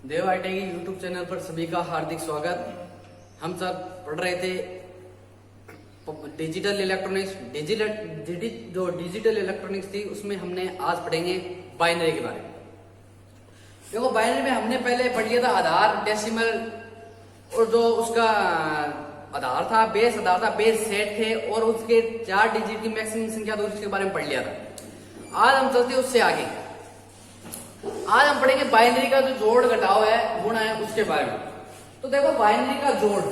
देव IT की YouTube channel पर सभी का हार्दिक स्वागत। हम सर पढ़ रहे थे डिजिटल इलेक्ट्रॉनिक्स। जो डिजिटल इलेक्ट्रॉनिक्स थी उसमें हमने आज पढ़ेंगे बाइनरी के बारे में। देखो बाइनरी में हमने पहले पढ़ लिया था आधार, डेसिमल और जो उसका आधार था, बेस सेट थे और उसके 4 डिजिट की मैक्सिमम संख्या, तो उसके बारे में पढ़ लिया था। आज हम चलते हैं उससे आगे। आज हम पढ़ेंगे बाइनरी का जो जोड़ घटाव है, गुणा है, उसके बारे में। तो देखो बाइनरी का जोड़,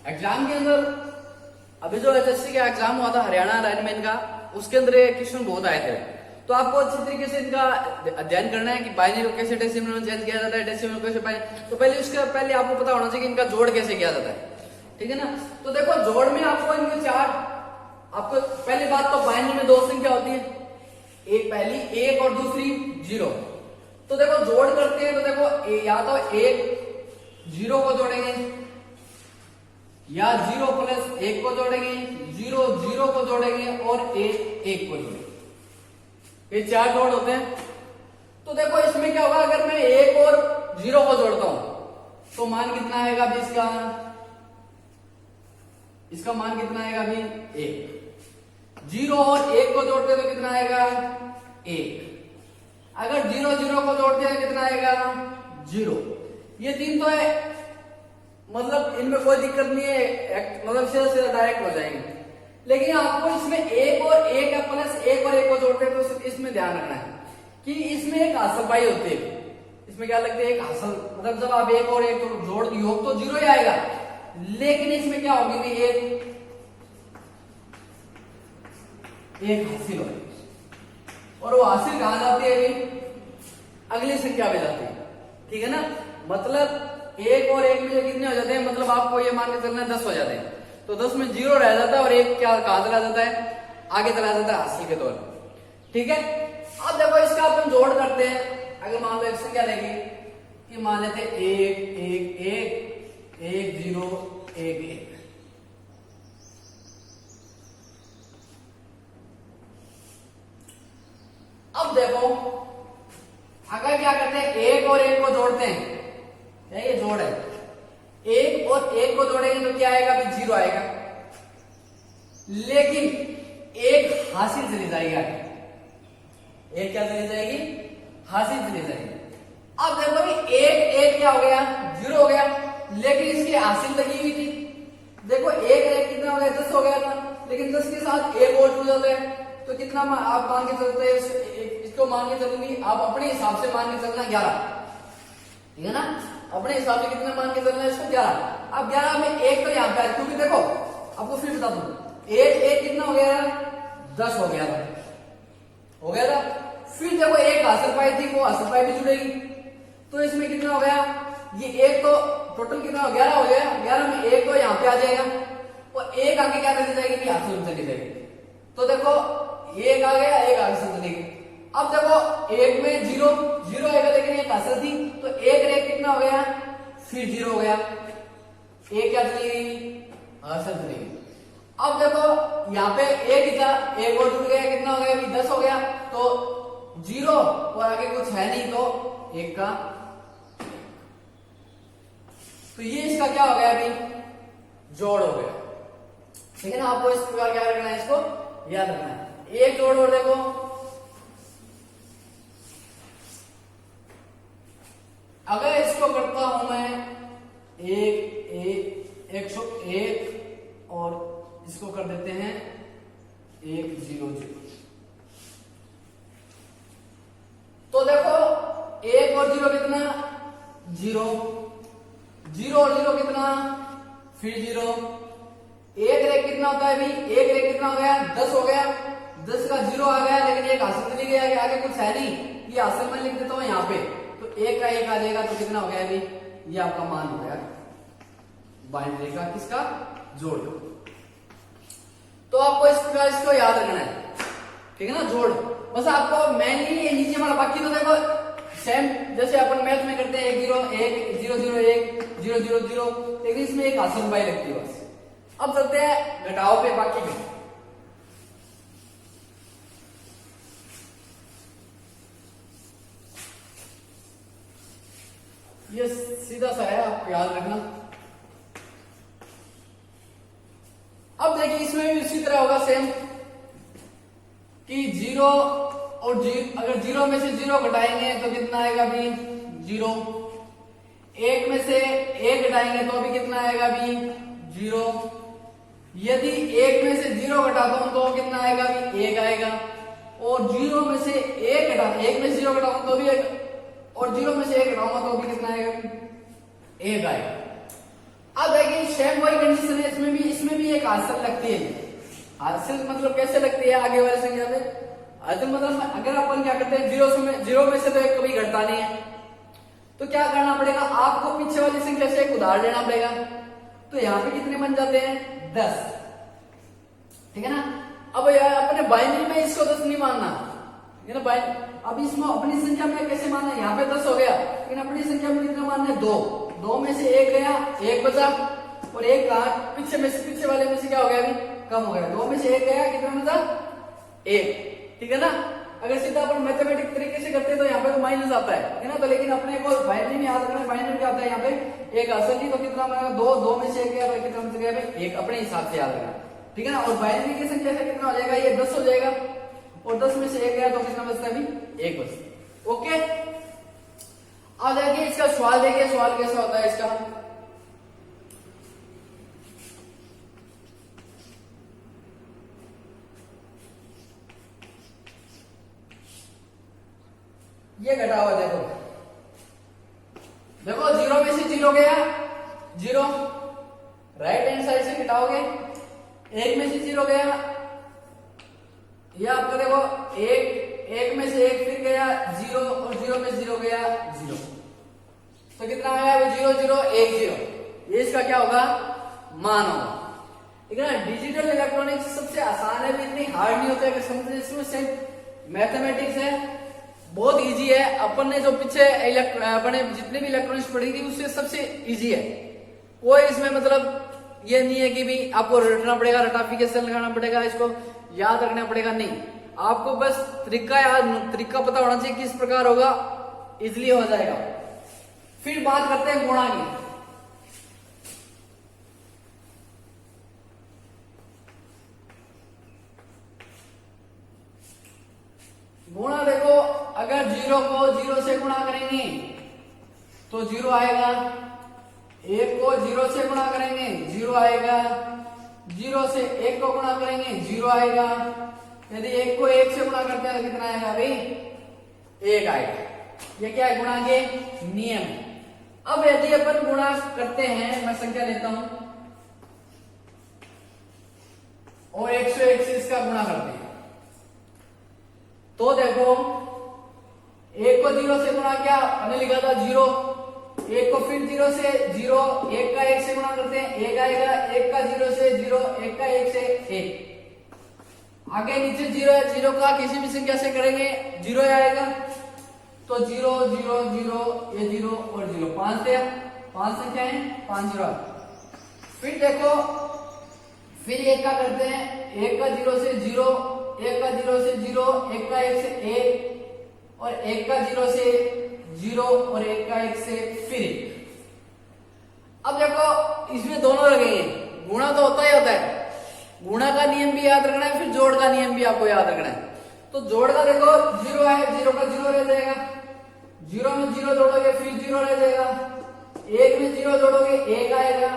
एग्जाम के अंदर अभी जो एचएससी का एग्जाम हुआ था हरियाणा लाइनमैन का, उसके अंदर ये क्वेश्चन बहुत आए थे। तो आपको अच्छी तरीके से इनका अध्ययन करना है कि बाइनरी को कैसे डेसिमल में चेंज किया जाता है, डेसिमल को कैसे तो पहले आपको पता होना चाहिए कि इनका जोड़ कैसे किया जाता है, ठीक है ना। तो देखो जोड़ में आपको इनके 4, आपको पहली बात तो बाइनरी में 2 संख्या होती है, एक पहली 1 और दूसरी 0। तो देखो जोड़ करते हैं तो देखो या तो 1 0 को जोड़ेंगे या 0 + 1 को जोड़ेंगे, 0 0 को जोड़ेंगे और 1 1 को जोड़ेंगे। ये 4 जोड़ होते हैं। तो देखो इसमें क्या होगा, अगर मैं 1 और 0 को जोड़ता हूं तो मान कितना आएगा अभी इसका मान कितना आएगा अभी 1। 0 और 1 को जोड़ते तो कितना आएगा 1। अगर 0 0 को जोड़ते हैं कितना आएगा 0। ये 3 तो है, मतलब इनमें कोई दिक्कत नहीं है, मतलब सीधा डायरेक्ट हो जाएंगे। लेकिन आपको इसमें 1 और 1 + 1 और 1 को जोड़ते हैं तो इसमें ध्यान रखना है कि इसमें एक हासिल पाई होती है। इसमें क्या लगता है, एक हासिल, मतलब जब आप 1 और 1 तो जोड़ योग तो 0 ही आएगा, लेकिन इसमें क्या होगी भी एक हासिल होगी, और वो हासिल कहां जाती है अभी अगली संख्या में जाती है, ठीक है ना। मतलब 1 और 1 में कितने हो जाते हैं, मतलब आपको ये मान के चलना है 10 हो जाते हैं। तो 10 में 0 रह जाता है और 1 क्या कहां चला जाता है, आगे चला जाता है हासिल के तौर पर, ठीक है। अब देखो इसका अपन जोड़ करते हैं। अगर मान लो एक संख्या लेंगे कि मान लेते 1 1 1 1 0 1 1। अब देखो अगर क्या करते हैं 1 और 1 को जोड़ते हैं, ये जोड़ है, 1 और 1 को जोड़ेंगे तो क्या आएगा अभी 0 आएगा, लेकिन 1 हासिल चली जाएगी आगे। 1 क्या चली जाएगी, हासिल चली जाएगी। अब देखो अभी 1 1 क्या हो गया 0 हो गया, लेकिन इसकी हासिल लगी हुई थी। देखो 1 1 कितना हो गया 10 हो गया था, लेकिन 10 के साथ 1 और जुड़ जाता है तो कितना आप मान के चलते हैं, इसको मान के चलूंगी आप अपने हिसाब से मान के चलना 11, ठीक है ना। अपने हिसाब से कितना मान के चलना है इसको 11। अब 11 में 1 तो यहाँ पे है, क्योंकि देखो आपको फिर बता दूं 1 1 कितना हो गया 10 हो गया था। फिर देखो 1 हासिल पाई थी, वो हासिल पाई भी जुड़ेगी, तो इसमें कितना हो गया, ये 1 तो टोटल कितना हो 11 हो गया। 11 में 1 तो यहाँ पे आ जाएगा और 1 आगे क्या चली जाएगी, हासिल में चली जाएगी। तो देखो 1 आ गया, 1 आगे से चलेगी। अब देखो 1 में 0 0 आएगा, लेकिन 1 हासिल थी तो 1 1 कितना हो गया, फिर 0 हो गया, 1 क्या चली गई, हासिल चली गई। अब देखो यहाँ पे 1 था, 1 और जुड़ गया, कितना हो गया अभी 10 हो गया, तो 0 और आगे कुछ है नहीं तो 1 का, तो ये इसका क्या हो गया अभी जोड़ हो गया, ठीक है ना। आपको इस प्रकार क्या रखना है, इसको याद रखना है। एक जोड़ और देखो, अगर इसको करता हूं मैं 101 और इसको कर देते हैं 1 0 0, तो देखो 1 और 0 कितना 0, 0 और 0 कितना फिर 0, 1 1 कितना होता है अभी 1 1 कितना हो गया 10 हो गया, 10 का 0 आ गया, लेकिन 1 हासिल चली गया, आगे कुछ है नहीं, ये हासिल में लिख देता हूं यहाँ पे, तो 1 का 1 आ जाएगा, तो कितना हो गया अभी, ये आपका मान हो गया बाइनरी का, किसका जोड़। तो आपको इस प्रकार इसको याद रखना है, ठीक है ना, जोड़। बस आपको मेनली ये नीचे वाला, बाकी तो देखो सेम जैसे अपन मैथ में करते हैं 1 0 1 0 0 1 0 0 0, लेकिन इसमें एक हासिल बाई लगती है बस। अब चलते हैं घटाओ पे, बाकी पे। ये सीधा सा है, आप याद रखना। अब देखिए इसमें भी उसी तरह होगा सेम कि जीरो और अगर जीरो में से जीरो घटाएंगे तो कितना आएगा भी जीरो, एक में से एक घटाएंगे तो अभी कितना आएगा भी जीरो, यदि एक में से जीरो घटाता हूं तो कितना आएगा भी एक आएगा, और जीरो में से एक में से जीरो घटाऊंगा तो भी एक, और जीरो में से एक घटाऊंगा तो भी कितना आएगा भी एक आएगा। अब देखिए सेम वही कंडीशन है इसमें भी एक हासिल लगती है। हासिल मतलब कैसे लगती है आगे वाली संख्या पे, हासिल मतलब अगर अपन क्या करते हैं जीरो में से तो एक कभी घटता नहीं है, तो क्या करना पड़ेगा आपको पीछे वाली संख्या से एक उधार लेना पड़ेगा। तो यहाँ पे कितने बन जाते हैं 10, ठीक है ना। अब यार अपने बाइनरी में इसको 10 नहीं मानना, ठीक है ना। अब इसमें अपनी संख्या में कैसे मानना है, यहाँ पे 10 हो गया, लेकिन अपनी संख्या में कितना मानना है 2, 2 में से एक गया, एक बचा, और एक कहा पीछे वाले में से क्या हो गया अभी कम हो गया, 2 में से एक गया, कितना बचा एक, ठीक है ना। अगर सीधा अपन मैथमेटिक तरीके से करते हैं तो यहाँ पे तो माइनस आता है ना। तो लेकिन अपने को बाइनरी में याद रखना, बाइनरी में आता है यहाँ पे एक असल नहीं तो कितना बनेगा 2 में से एक गया तो कितना बच गया भाई एक, अपने हिसाब से याद रखना, ठीक है ना। और बाइनरी की संख्या से कितना हो जाएगा ये 10 हो जाएगा, और 10 में से एक गया तो कितना बचता है अभी एक बचता। ओके, अब देखिए इसका सवाल, देखिए सवाल कैसा होता है इसका। ये घटा हुआ देखो जीरो में से जीरो गया जीरो, राइट हैंड साइड से घटाओगे, एक में से जीरो गया, ये आपका देखो एक में से एक फिर गया जीरो, और जीरो में जीरो गया जीरो, तो कितना आया जीरो जीरो एक जीरो, ये इसका क्या होगा मान होगा, ठीक है ना। डिजिटल इलेक्ट्रॉनिक्स सबसे आसान है, भी इतनी हार्ड नहीं होता है अगर समझने, इसमें सेम मैथमेटिक्स है, बहुत इजी है। अपन ने जो पीछे अपने जितने भी इलेक्ट्रॉनिक्स पढ़ी थी उससे सबसे इजी है, कोई इसमें मतलब ये नहीं है कि भी आपको रटना पड़ेगा, रटाफिकेशन लगाना पड़ेगा, इसको याद रखना पड़ेगा, नहीं, आपको बस तरीका पता होना चाहिए किस प्रकार होगा, इजिली हो जाएगा। फिर बात करते हैं गुणा की। गुणा देखो अगर जीरो को जीरो से गुणा करेंगे तो जीरो आएगा, एक को जीरो से गुणा करेंगे जीरो आएगा, जीरो से एक को गुणा करेंगे जीरो आएगा, यदि एक को एक से गुणा करते हैं तो कितना आएगा भाई एक आएगा। ये क्या है गुणा के नियम। अब यदि अपन गुणा करते हैं, मैं संख्या लेता हूं और 101 से इसका गुणा करते हैं, तो देखो एक को जीरो से गुणा किया, हमने लिखा था जीरो, एक को फिर जीरो से जीरो, एक का एक से गुणा करते हैं एक आएगा, एक का जीरो से जीरो, एक का एक से एक, आगे नीचे जीरो है, जीरो का किसी भी संख्या से करेंगे जीरो आएगा, तो जीरो जीरो जीरो ये जीरो और जीरो, 5 थे, 5 संख्या है 5 जीरो। फिर देखो फिर एक का करते हैं, एक का जीरो से जीरो, एक का जीरो से जीरो, एक का एक से एक, और एक का जीरो से जीरो, और एक का एक से फिर एक। अब देखो इसमें दोनों लगेंगे, गुणा तो होता ही होता है, गुणा का नियम भी याद रखना है, फिर जोड़ का नियम भी आपको याद रखना है। तो जोड़ का देखो जीरो है, जीरो का जीरो रह जाएगा, जीरो में जीरो जोड़ोगे फिर जीरो रह जाएगा, एक में जीरो जोड़ोगे एक आएगा,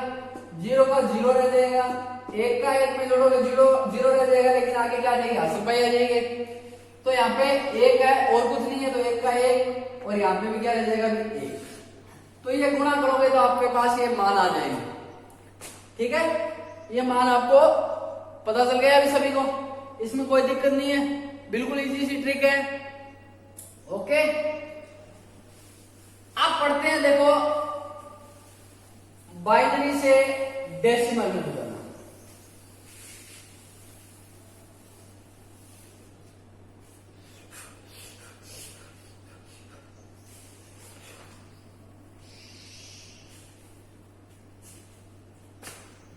जीरो का जीरो रह जाएगा, एक का एक में जोड़ोगे जीरो जीरो रह जाएगा, लेकिन आगे क्या आ जाएगी हासिल आ जाएंगे। तो यहाँ पे एक है और कुछ नहीं है, तो एक का एक, और यहाँ पे भी क्या रह जाएगा एक। तो ये गुणा करोगे तो आपके पास ये मान आ जाएंगे, ठीक है। ये मान आपको पता चल गया अभी सभी को, इसमें कोई दिक्कत नहीं है, बिल्कुल इजी सी ट्रिक है। ओके, अब पढ़ते हैं देखो बाइनरी से डेसिमल में बदलना।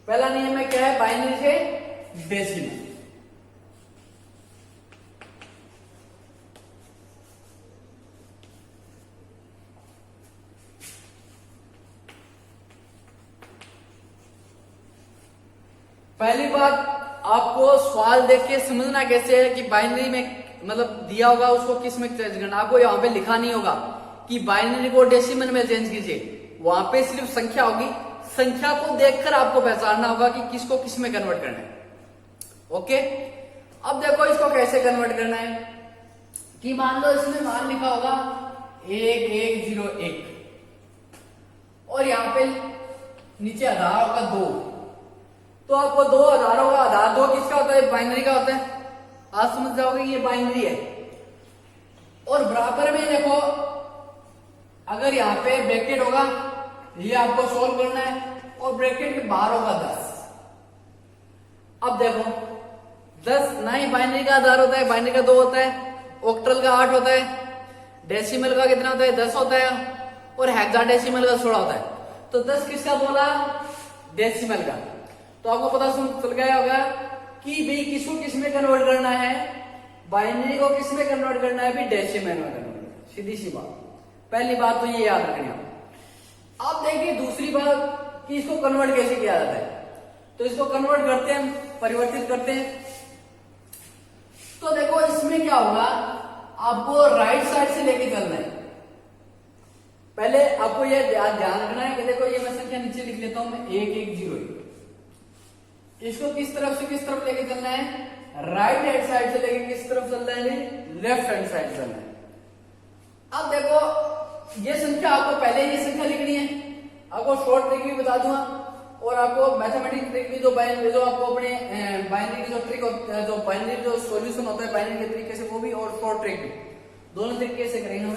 पहला नियम है क्या है, बाइनरी से डेसिमल। पहली बात आपको सवाल देख के समझना कैसे है कि बाइनरी में मतलब दिया होगा उसको किस में चेंज करना। आपको यहाँ पे लिखा नहीं होगा कि बाइनरी को डेसिमल में चेंज कीजिए, वहां पे सिर्फ संख्या होगी, संख्या को देखकर आपको पहचानना होगा कि किसको किस में कन्वर्ट करना है। ओके, अब देखो इसको कैसे कन्वर्ट करना है कि मान लो इसमें मान लिखा होगा 1101 और यहाँ पे नीचे आधार होगा 2, तो आपको 2000 होगा। आधार 2 किसका होता है, बाइनरी का होता है। आज समझ जाओगे ये बाइनरी है। और बराबर में देखो अगर यहाँ पे ब्रैकेट होगा, ये आपको सोल्व करना है, और ब्रैकेट के बाहर होगा 10। अब देखो 10 ना ही बाइनरी का आधार होता है, बाइनरी का 2 होता है, ऑक्टल का 8 होता है, डेसिमल का कितना होता है 10 होता है, और हेक्साडेसिमल का 16 होता है। तो 10 किसका बोला, डेसिमल का। तो आपको पता चल गया होगा कि भाई किसको किस में कन्वर्ट करना है, बाइनरी को किस में कन्वर्ट करना है, भी डेसिमल में कन्वर्ट करना है। सीधी सी बात, पहली बात तो ये याद रखनी है। अब देखिए दूसरी बात कि इसको कन्वर्ट कैसे किया जाता है। तो इसको कन्वर्ट करते हैं, परिवर्तित करते हैं। तो देखो इसमें क्या होगा, आपको राइट साइड से लेके चलना है। पहले आपको यह ध्यान रखना है कि देखो ये मैं संख्या नीचे लिख लेता हूं, मैं 1101। इसको किस तरफ से किस तरफ लेके चलना है, राइट हैंड साइड से लेके किस तरफ चलना है, लेफ्ट हैंड साइड चलना है। अब देखो ये संख्या आपको पहले ये संख्या लिखनी है, आपको शॉर्ट ट्रिक भी बता दूंगा, और आपको मैथमेटिक्स ट्रिक भी जो आपको अपने बाइनरी की जो ट्रिक जो बाइनरी जो सॉल्यूशन होता है बाइनरी के तरीके से वो भी, और शॉर्ट ट्रिक भी, दोनों तरीके से करेंगे हम।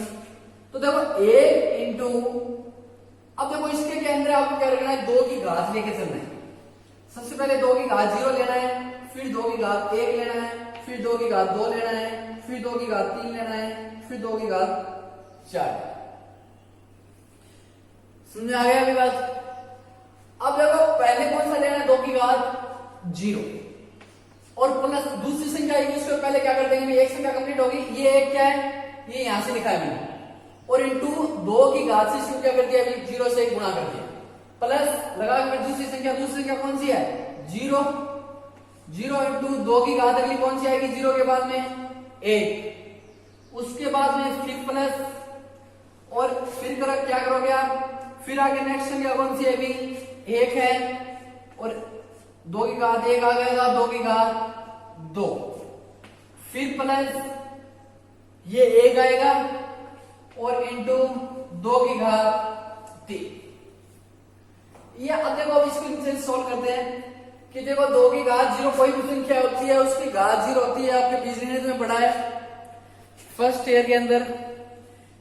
तो देखो 1 इंटू, अब देखो इसके के अंदर आपको क्या रखना है, 2 की घात लेके चलना है। सबसे पहले 2 की घात 0 लेना है, फिर 2 की घात 1 लेना है, फिर 2 की घात 2 लेना है, फिर 2 की घात 3 लेना है, फिर 2 की घात 4। समझ आ गया अभी बात। अब देखो पहले कौन सा लेना है, 2 की घात 0, और प्लस दूसरी संख्या उसको पहले क्या कर देंगे, एक संख्या कंप्लीट होगी, ये एक क्या है, ये यहां से लिखा है मैंने, और इंटू 2 की घात से इसको क्या कर दिया, 0 से 1 गुणा कर दिया, प्लस लगा के दूसरी संख्या कौन सी है, 0। 0 इंटू 2 की घात अगली कौन सी आएगी, 0 के बाद में 1, उसके बाद में फिर प्लस, और फिर क्या करोगे आप, फिर आगे नेक्स्ट संख्या कौन सी है, अभी 1 है, और 2 की घात 1 आ गएगा, 2 की घात 2, फिर प्लस ये 1 आएगा, और इंटू 2 की घात 3। ये अब देखो अब इसको सॉल्व करते हैं कि देखो 2 की घात 0 कोई भी संख्या होती है उसकी घात 0 होती है। आपके बीजगणित में पढ़ा है फर्स्ट ईयर के अंदर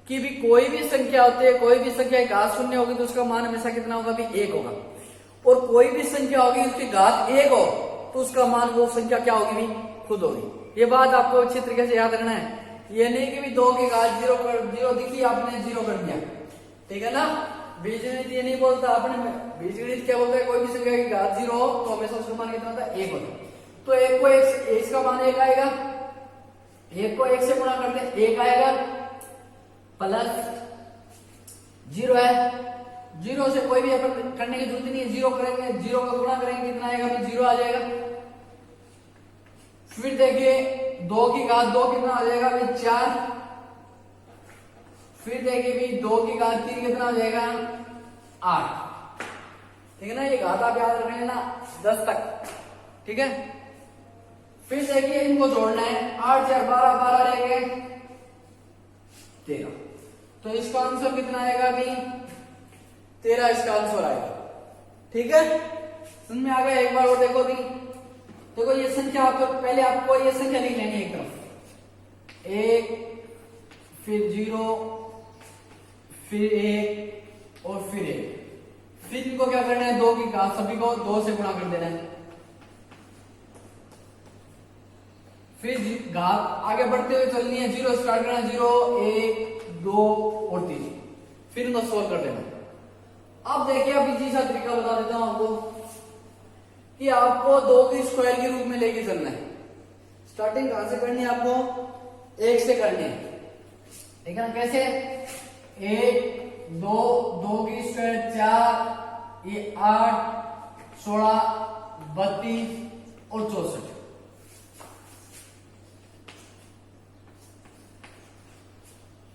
कि भी कोई भी संख्या होती है, कोई भी संख्या की घात 0 होगी तो उसका मान हमेशा कितना होगा, भी 1 होगा, और कोई भी संख्या होगी उसकी घात 1 हो तो उसका मान वो संख्या क्या होगी, भी खुद होगी। ये बात आपको अच्छी तरीके से याद रखना है। ये नहीं कि भी 2 की घात 0 दिखी आपने 0 कर दिया, ठीक है ना। बीजगणित ये नहीं बोलता, आपने बीजगणित क्या बोलता है, कोई भी संख्या की घात 0 हो तो हमेशा उसका मान कितना होता है, 1 होता है। तो 1 को 1 इसका मान 1 आएगा, 1 को 1 से गुणा करते हैं 1 आएगा, प्लस 0 है, 0 से कोई भी अपन करने की जरूरत नहीं है, 0 करेंगे, 0 का गुणा करेंगे कितना आएगा, फिर 0 आ जाएगा। फिर देखिए 2 की घात 2 कितना आ जाएगा, फिर 4, फिर देखिए भी 2 की घात 3 कितना हो जाएगा, 8, ठीक है ना। ये घात आप याद रख लेना 10 तक, ठीक है। फिर देखिए इनको जोड़ना है, 8 4 12 12 रह गए 13, तो इसका आंसर कितना आएगा, अभी 13 इसका आंसर आएगा, ठीक है। समझ में आ गया। एक बार और देखो भी, देखो ये संख्या आपको पहले आपको ये संख्या लिख लेनी है एक तरफ, 1 फिर 0 फिर 1 और फिर 1, फिर इनको क्या करना है, 2 की घात सभी को 2 से गुणा कर देना है, फिर घात आगे बढ़ते हुए चलनी है, 0 स्टार्ट करना, 0 1 2 और 3, फिर इनको सोल्व कर देना। अब देखिए अभी जी सा तरीका बता देता हूं आपको कि आपको 2 की स्क्वायर के रूप में लेके चलना है। स्टार्टिंग कहां से करनी है आपको? 1 से करनी है, ठीक है ना? कैसे? 1 2 2 की स्क्वायर 4, ये 8 16 32 और 64।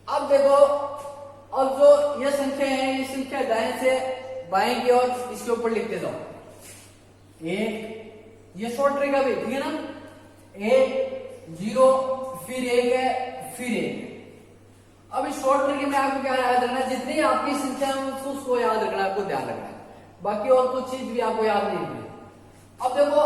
अब देखो, अब जो ये संख्या है, ये संख्या दाएं से बाएं की ओर इसके ऊपर लिखते जाओ। 1, ये शॉर्ट ट्रिक अभी, ठीक है ना? 1 0 फिर 1 है, फिर 1। अब इस शॉर्ट ट्रिक में आपको क्या याद रखना है? जितनी आपकी संख्या है उसको याद रखना है, आपको ध्यान रखना है। बाकी और कुछ चीज भी आपको याद नहीं है। अब देखो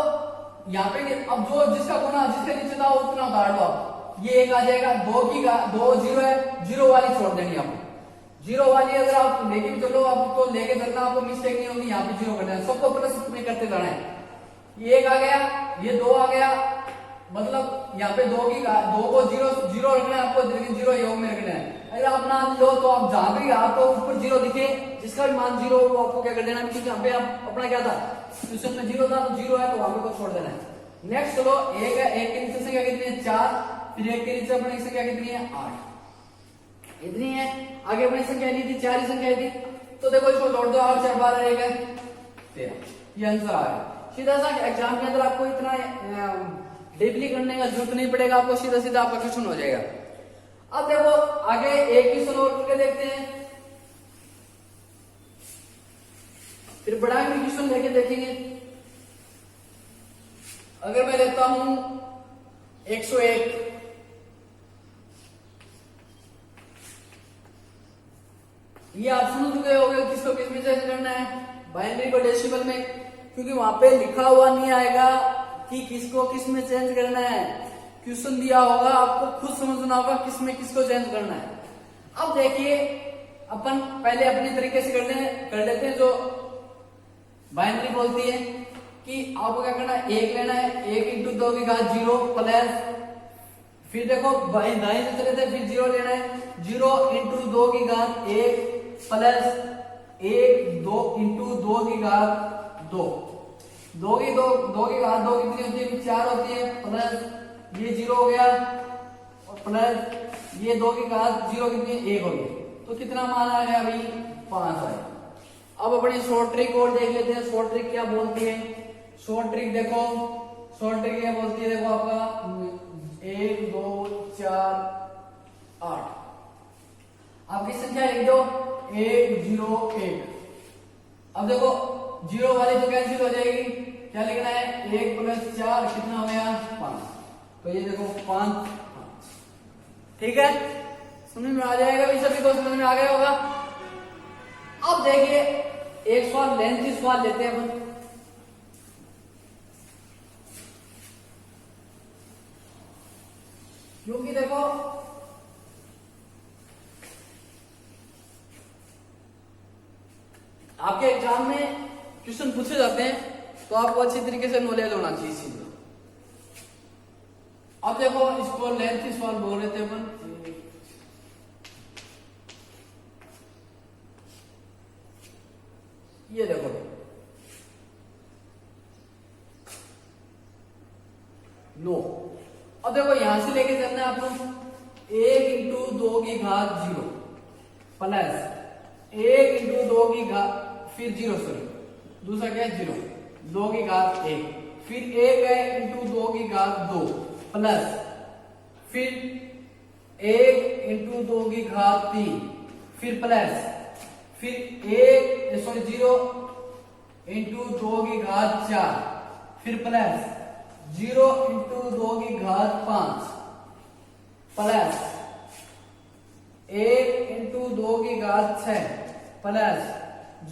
यहाँ पे, अब जो जिसका गुना जिसके नीचे था उतना उतार दो आप। ये 1 आ जाएगा, 2 की 2 0 है, 0 वाली छोड़ देनी आपको। 0 वाली अगर आप लेके भी चलो, आपको लेके चलना, आपको मिस्टेक नहीं होगी। यहाँ पे 0 करना है, सबको प्लस में करते जाना है। ये 1 आ गया, ये 2 आ गया, मतलब यहाँ पे 2 को 0 रखना है आपको, लेकिन 0 योग में रखना है। अगर आप मान लो तो आप जहां भी आपको ऊपर 0 दिखे, जिसका भी मान 0 वो आपको क्या कर देना है, क्योंकि यहाँ पे आप अपना क्या था, क्वेश्चन में 0 था, तो 0 है तो वहां पे को छोड़ देना है। नेक्स्ट चलो, 1 है, 1 के नीचे संख्या कितनी है? 4, फिर 1 के नीचे अपनी संख्या कितनी है? 8, इतनी है। आगे अपनी संख्या नहीं थी, 4 ही संख्या थी, तो देखो इसको जोड़ दो, 8 4 12 1 है 13। ये आंसर आ गया। सीधा सा एग्जाम के अंदर आपको इतना डीपली करने का जरूरत नहीं पड़ेगा, आपको सीधा सीधा आपका क्वेश्चन हो जाएगा। अब देखो आगे एक क्वेश्चन और करके देखते हैं, फिर बड़ा भी क्वेश्चन लेके देखेंगे। अगर मैं लेता हूं 101, ये आप समझ चुके होंगे किसको किस में चेंज करना है, बाइनरी को डेसिमल में, क्योंकि वहां पे लिखा हुआ नहीं आएगा कि किसको किस में चेंज करना है। क्वेश्चन दिया होगा, आपको खुद समझना होगा किस में किसको चेंज करना है। अब देखिए, अपन पहले अपनी तरीके से कर लेते हैं, जो बाइनरी बोलती है कि आपको क्या करना है, 1 लेना है, 1 इंटू 2 की घात 0 प्लस, फिर देखो दाएं से चले थे, फिर 0 लेना है, 0 इंटू 2 की घात 1 प्लस 1 2 इंटू 2 की घात 2, 2 की घात 2 कितनी होती है? 4 होती है, प्लस ये 0 हो गया, और प्लस ये 2 की घात 0 कितनी है? 1 हो गई। तो कितना मान आ गया अभी? 5 आया। अब अपनी शॉर्ट ट्रिक और देख लेते हैं, शॉर्ट ट्रिक क्या बोलती है। शॉर्ट ट्रिक देखो, शॉर्ट ट्रिक क्या बोलती है, देखो आपका 1 2 4 8, आपकी संख्या लिख दो 1 0 1। अब देखो 0 वाली तो कैंसिल हो जाएगी, क्या लिखना है? 1 प्लस 4 कितना हो गया? 5। तो ये देखो 5, ठीक है, समझ में आ जाएगा भी, सभी को समझ में आ गया होगा। अब देखिए एक सवाल लेंथी सवाल लेते हैं अपन, क्योंकि देखो आपके एग्जाम में क्वेश्चन पूछे जाते हैं, तो आपको अच्छी तरीके से नॉलेज होना चाहिए इसी में। अब देखो इसको लेंथी सवाल बोल रहे थे अपन, ये देखो 9। अब देखो यहां से लेके चलना है आपको, 1 इंटू 2 की घात 0 प्लस 1 इंटू 2 की घात, फिर 0 सॉरी दूसरा क्या है 0, 2 की घात 1, फिर 1 है इंटू 2 की घात 2 प्लस, फिर 1 इंटू 2 की घात 3, फिर प्लस, फिर 1 सॉरी 0 इंटू 2 की घात 4, फिर प्लस 0 इंटू 2 की घात 5 प्लस 1 इंटू 2 की घात 6 प्लस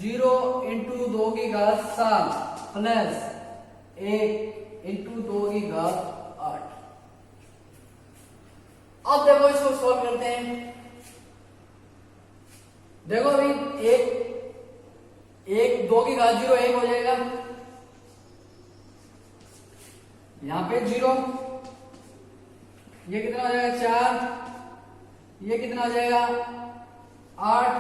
0 इंटू 2 की घात 7 प्लस 1 इंटू 2 की घात 8। अब देखो इसको सॉल्व करते हैं। देखो अभी 1 2 की घात 0 1 हो जाएगा, यहां पे 0, ये कितना हो जाएगा 4, ये कितना हो जाएगा 8,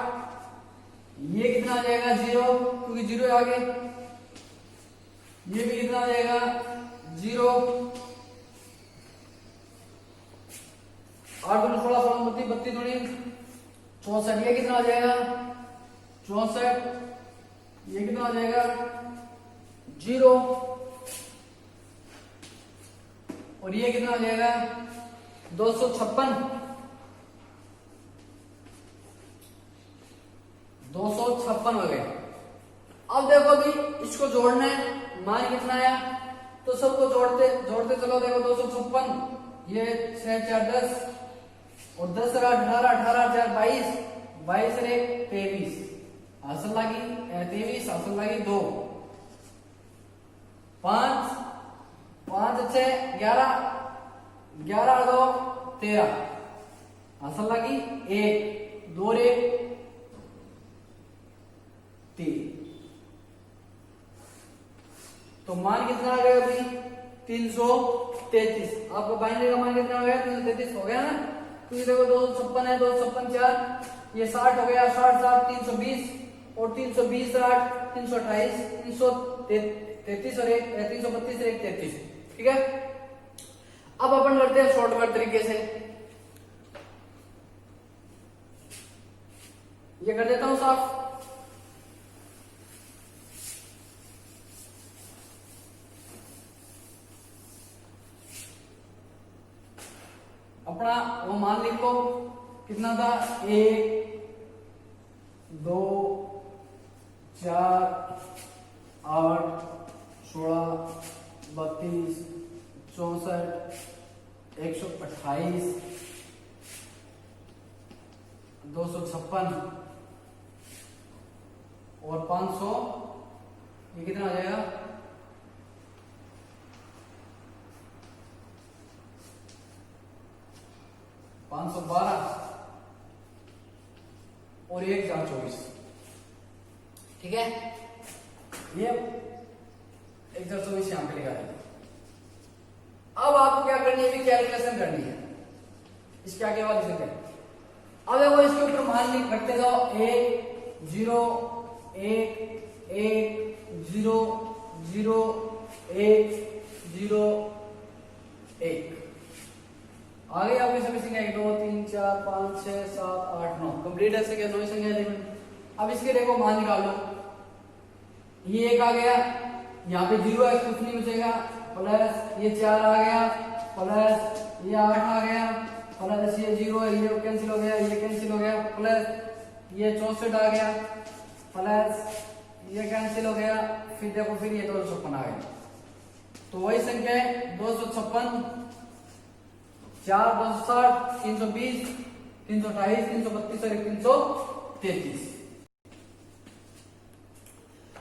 ये कितना हो जाएगा 0 क्योंकि 0 आगे, ये भी कितना हो जाएगा 0। 8 दूनी 16, 16 32, 32 दूनी 64। ये कितना हो जाएगा 64। ये कितना हो जाएगा 0। और ये कितना हो जाएगा 256। 256 हो गए। अब देखो भी इसको जोड़ना है, मान कितना आया, तो सबको जोड़ते जोड़ते चलो। देखो 256, ये 6 4 10 और 10 18 18 4 22, 22 रे 23 हासिल लगी, 23 हासिल लगी 2, 5 5 6 11, 11 2 13 हासिल लगी 1, 2 रे 3। तो मान कितना आ गया अभी 333। आपको बाइनरी का मान कितना हो गया 333 हो गया ना। तो ये देखो 256 है, 256 4, ये 60 हो गया, 60 7 320 और 320 8 328 333 और 1 332 और 1 33। ठीक है। अब अपन करते हैं शॉर्टकट तरीके से, ये कर देता हूं साफ। अपना वो मान लिखो कितना था 1 2 4 8 16 32 64 128 256 और 500। ये कितना आ जाएगा 512 और 1024। ठीक है। ये 1024 यहां पे लिखा है। अब आपको क्या करनी है, कैलकुलेशन करनी है इसके आगे वाले से। अब देखो इसके ऊपर मान लिख रखते जाओ 1 0 1 1 0 0 1 0 1। आगे आपकी सभी संख्या 1 2 3 4 5 6 7 8 9 कंप्लीट है। संख्या 9 संख्या है। अब इसके देखो मान निकालो। ये 1 आ गया, यहाँ पे 0 है, कुछ नहीं बचेगा, प्लस ये 4 आ गया, प्लस ये 8 आ गया, प्लस ये 0 है, ये कैंसिल हो गया, ये कैंसिल हो गया, प्लस ये 64 आ गया, प्लस ये कैंसिल हो गया, फिर देखो फिर ये 256 आ गया। तो वही संख्या है 256 4 260 320 328 332 और 333।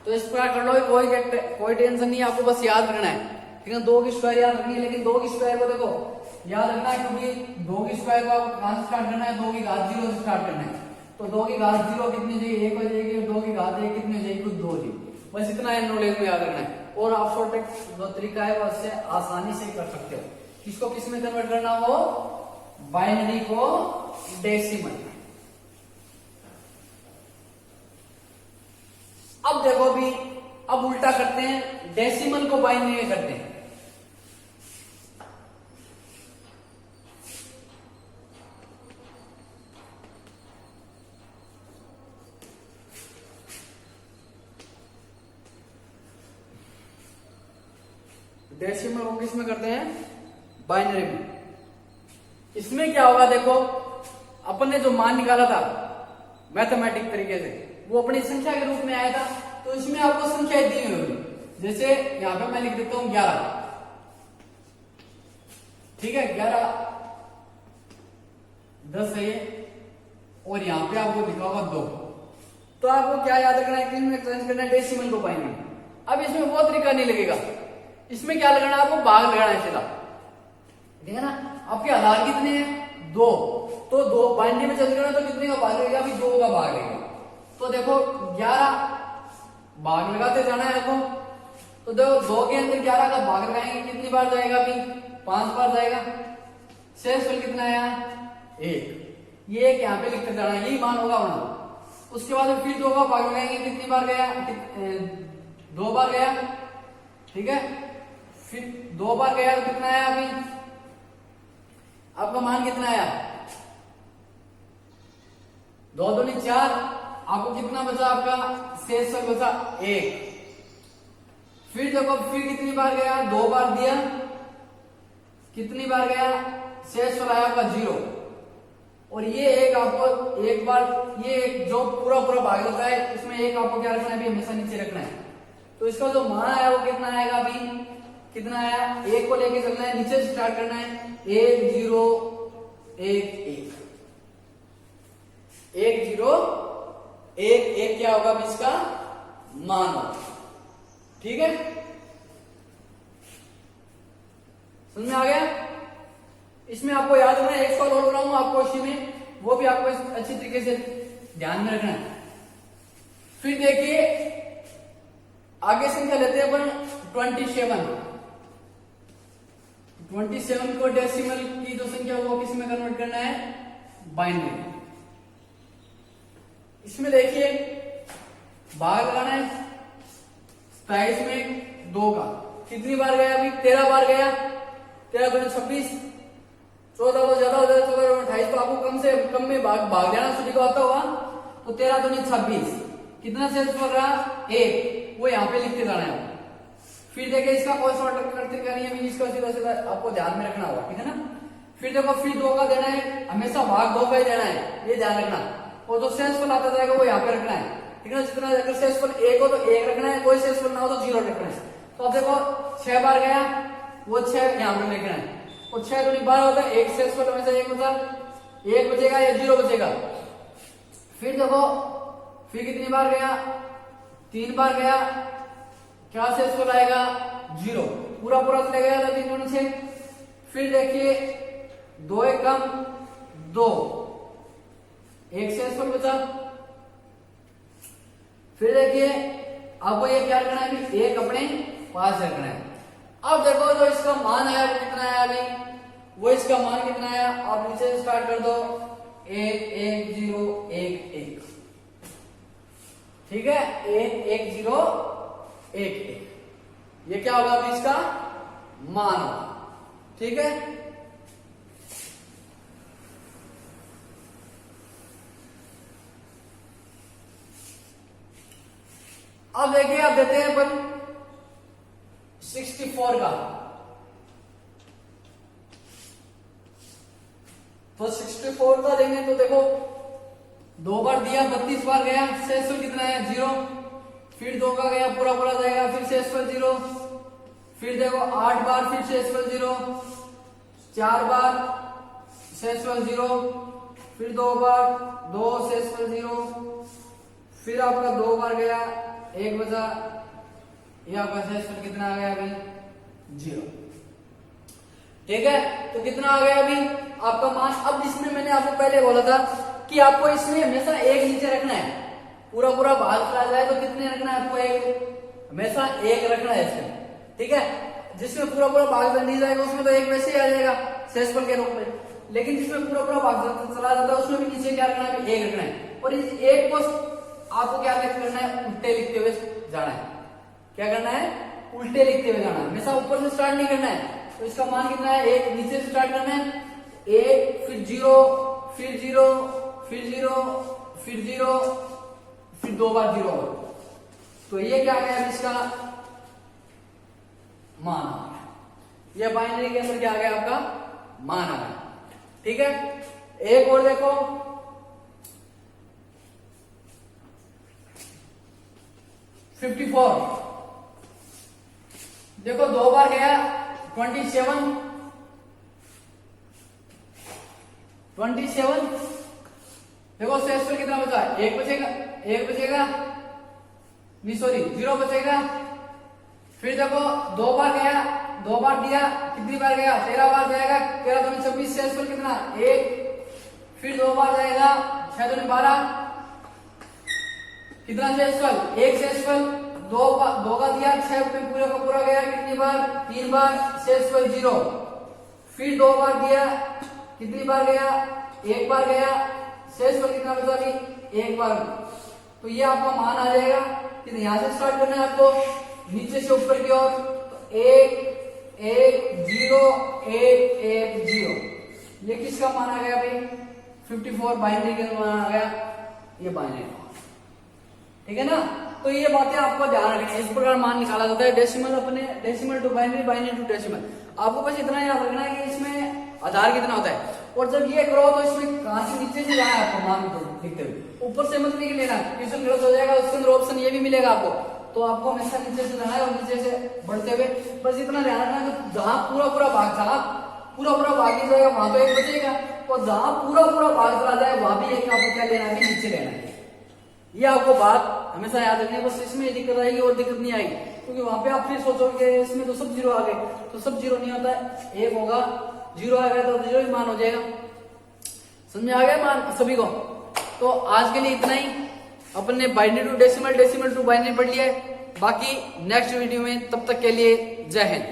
तो इस प्रकार कर लो, कोई टेंशन नहीं है, आपको बस याद रखना है। ठीक है, 2 की स्क्वायर याद रखनी है, लेकिन 2 की स्क्वायर को देखो याद रखना है, क्योंकि 2 की स्क्वायर को आपको कहां से स्टार्ट करना है, 2 की घात 0 से स्टार्ट करना है। तो 2 की घात 0 कितनी हो जाएगी 1 हो जाएगी, 2 की घात 1 कितनी हो जाएगी कुछ 2 हो जाएगी। बस इतना है नॉलेज में याद रखना है। और आप शॉर्टकट जो तरीका है वो उससे आसानी से कर सकते हो। किसको किस में कन्वर्ट करना हो, बाइनरी को डेसिमल। अब देखो भी, अब उल्टा करते हैं, डेसिमल को बाइनरी में करते हैं। डेसिमल को किस में करते हैं, बाइनरी में। इसमें क्या होगा देखो, अपन ने जो मान निकाला था मैथमेटिक तरीके से, वो अपनी संख्या के रूप में आया था। तो इसमें आपको संख्याएं दी हुई होगी, जैसे यहां पे मैं लिख देता हूं 11। ठीक है, 11 10 है ये, और यहां पे आपको लिखा होगा 2। तो आपको क्या याद रखना है, किसमें चेंज करना है, डेसिमल को पाएंगे। अब इसमें वो तरीका नहीं लगेगा, इसमें क्या लगाना है, आपको भाग लगाना है सीधा। ठीक है ना, आपके आधार कितने हैं 2, तो 2 बाइनरी में चेंज करना, तो कितने का भाग लगेगा, अभी 2 का भाग लगेगा। तो देखो 11 भाग लगाते जाना है आपको। तो देखो 2 के अंदर 11 का भाग लगाएंगे, कितनी बार जाएगा, अभी 5 बार जाएगा। शेषफल कितना है यहाँ 1। ये एक यहाँ पे लिखते जाना है, यही मान होगा वरना। उसके बाद फिर 2 का भाग लगाएंगे, कितनी बार गया 2 बार गया। ठीक है। फिर 2 बार गया तो कितना आया अभी आपका मान कितना आया 2 दूनी 4, आपको कितना बचा आपका शेषफल बचा 1। फिर देखो फिर कितनी बार गया 2 बार दिया, कितनी बार गया शेषफल आया आपका 0। और ये एक आपको एक बार ये एक जो पूरा पूरा भाग होता है इसमें एक आपको क्या रखना है अभी हमेशा नीचे रखना है। तो इसका जो मान आया वो कितना आएगा अभी कितना आया 1 को लेके चलना है, नीचे से स्टार्ट करना है 1 0 1 1 1 0 1 1 क्या होगा अभी इसका मान होगा। ठीक है, समझ में आ गया। इसमें आपको याद रखना है, एक सवाल और बनाऊंगा आपको इसी में, वो भी आपको अच्छी तरीके से ध्यान में रखना है। फिर देखिए आगे संख्या लेते हैं अपन 27 को डेसिमल की जो संख्या वो किस में कन्वर्ट करना है बाइनरी। इसमें देखिए भाग लगाना है 27 में 2 का, कितनी बार गया अभी 13 बार गया, 13 दूनी 26, 14 तो ज्यादा हो जाए 14 28, तो आपको कम से कम में भाग देना सभी को आता होगा। तो 13 दूनी 26, कितना शेषफल रहा 1, वो यहाँ पे लिखते जाना है। फिर देखिए इसका कौन सा ऑर्डर करते क्या नहीं है, इसका सीधा सीधा आपको ध्यान में रखना होगा, ठीक है ना। फिर देखो फिर 2 का देना है, हमेशा भाग 2 का ही देना है, ये ध्यान रखना। और जो शेषफल आता जाएगा वो यहाँ पे रखना है, ठीक है ना। जितना अगर शेषफल 1 हो तो 1 रखना है, कोई शेषफल ना हो तो 0 रखना है। तो अब देखो 6 बार गया, वो 6 यहाँ पे लिखना है, और 6 दूनी 12 होता है, एक शेषफल हमेशा 1 बचा, 1 बचेगा या 0 बचेगा। फिर देखो फिर कितनी बार गया 3 बार गया, क्या शेषफल आएगा 0, पूरा पूरा चले गया था 3 दूनी 6। फिर देखिए 2 1 कम 2, एक शेषफल बचा। फिर देखिए आपको ये क्या रखना है अभी 1 अपने पास रखना है। अब देखो जो इसका मान आया वो कितना आया अभी, वो इसका मान कितना आया, आप नीचे से स्टार्ट कर दो 1 1 0 1 1, ठीक है 1 1 0 1 1, ये क्या होगा अभी इसका मान होगा, ठीक है। अब देखिए आप देते हैं अपन 64 का, तो 64 का देंगे तो देखो 2 बार दिया 32 बार गया, शेषफल कितना है 0। फिर 2 का गया पूरा पूरा जाएगा, फिर शेषफल 0। फिर देखो 8 बार फिर शेषफल 0, 4 बार शेषफल 0, फिर 2 बार 2 शेषफल 0, फिर आपका 2 बार गया 1 बचा, ये आपका शेषफल कितना आ गया अभी 0, ठीक है। तो कितना आ गया अभी आपका मान। अब इसमें मैंने आपको पहले बोला था कि आपको इसमें हमेशा 1 नीचे रखना है, पूरा पूरा भाग चला जाए तो कितने रखना है आपको 1, हमेशा 1 रखना है इसमें, ठीक है। जिसमें पूरा पूरा भाग नहीं जाएगा उसमें तो 1 वैसे ही आ जाएगा शेषफल के रूप में, लेकिन जिसमें पूरा पूरा भाग चला जाता है उसमें भी नीचे क्या रखना है 1 रखना है। और इस 1 को आपको क्या करना है उल्टे लिखते हुए जाना है, क्या करना है उल्टे लिखते हुए जाना है, हमेशा ऊपर से स्टार्ट नहीं करना है। तो इसका मान कितना है 1, नीचे से स्टार्ट करना है 1, फिर 0 फिर 0 फिर 0 फिर 0 फिर 2 बार 0, तो ये क्या गया इसका मान आ गया। ये बाइनरी के अंदर क्या आ गया आपका मान आ गया, ठीक है। एक और देखो 54, देखो 2 बार गया 27 देखो शेषफल कितना बचा 1 बचेगा, 1 बचेगा नहीं सॉरी 0 बचेगा। फिर देखो 2 बार गया, 2 बार दिया, कितनी बार गया 13 बार जाएगा, 13 दूनी 26, शेषफल कितना 1। फिर 2 बार जाएगा 6 दूनी 12, कितना शेषफल 1 शेषफल, 2 का दिया 6 पे पूरा का पूरा गया, कितनी बार 3 बार, शेषफल 0। फिर 2 बार दिया, कितनी बार गया 1 बार गया, शेषफल कितना बचा अभी 1 बार। तो ये आपका मान आ जाएगा। यहां से स्टार्ट करना है आपको नीचे से ऊपर की ओर, तो 1 1 0 1 1 0, ये किसका मान आ गया भाई? 54 बाइनरी का मान आ गया, ये बाइनरी, ठीक है ना। तो ये बातें आपको ध्यान रखनी है, इस प्रकार मान निकाला जाता है डेसिमल अपने, decimal to binary, binary to decimal. आपको बस इतना याद रखना है कि इसमें आधार कितना होता है, और जब ये करो तो इसमें कहां से नीचे से जाए आपको मान लिखते हुए, ऊपर से मत लिख लेना, क्वेश्चन गलत हो जाएगा। उसके अंदर ऑप्शन ये भी मिलेगा आपको, तो आपको हमेशा नीचे से जाना है और नीचे से बढ़ते हुए बस इतना ध्यान रखना कि जहां पूरा पूरा भाग, जहां पूरा पूरा भाग ही जाएगा वहां तो एक बचेगा, और जहां पूरा पूरा भाग चला जाए वहां भी एक आपको क्या लेना है, नीचे लेना है। ये आपको बात हमेशा याद रखनी है। बस इसमें दिक्कत आएगी और दिक्कत नहीं आएगी, क्योंकि वहां पे आप फिर सोचोगे इसमें तो सब जीरो आ गए, तो सब जीरो नहीं होता है, एक होगा, जीरो आ गया तो जीरो ही मान हो जाएगा। समझ में आ गया मान सभी को? तो आज के लिए इतना ही, अपन ने binary to decimal, decimal to binary पढ़ लिया है। बाकी नेक्स्ट वीडियो में, तब तक के लिए जय हिंद।